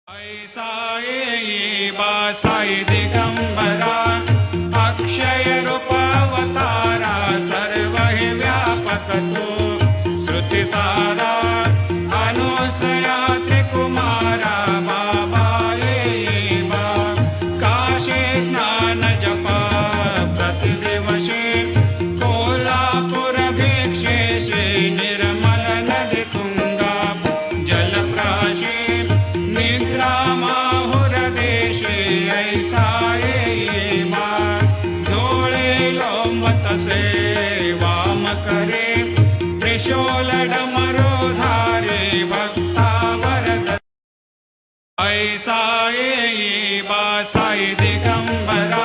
ऐसा ये बासाई दिगंबरा अक्षय रूपावतारा सर्व ही व्यापक तो श्रुति सारा अनुसया त्रिकुमारा बाबा ये बा काशी स्नान जपा प्रतिदिवसे कोल्हापुर भिक्षे श्री निर्मल नदी तुंगा जलप्राशी निद्रा माहुर देशे ऐसा ये मार झोळे लोंबत से वाम करे त्रिशूल डमरू धारे भक्ता वरद ऐसा ये बासाई दिगंबरा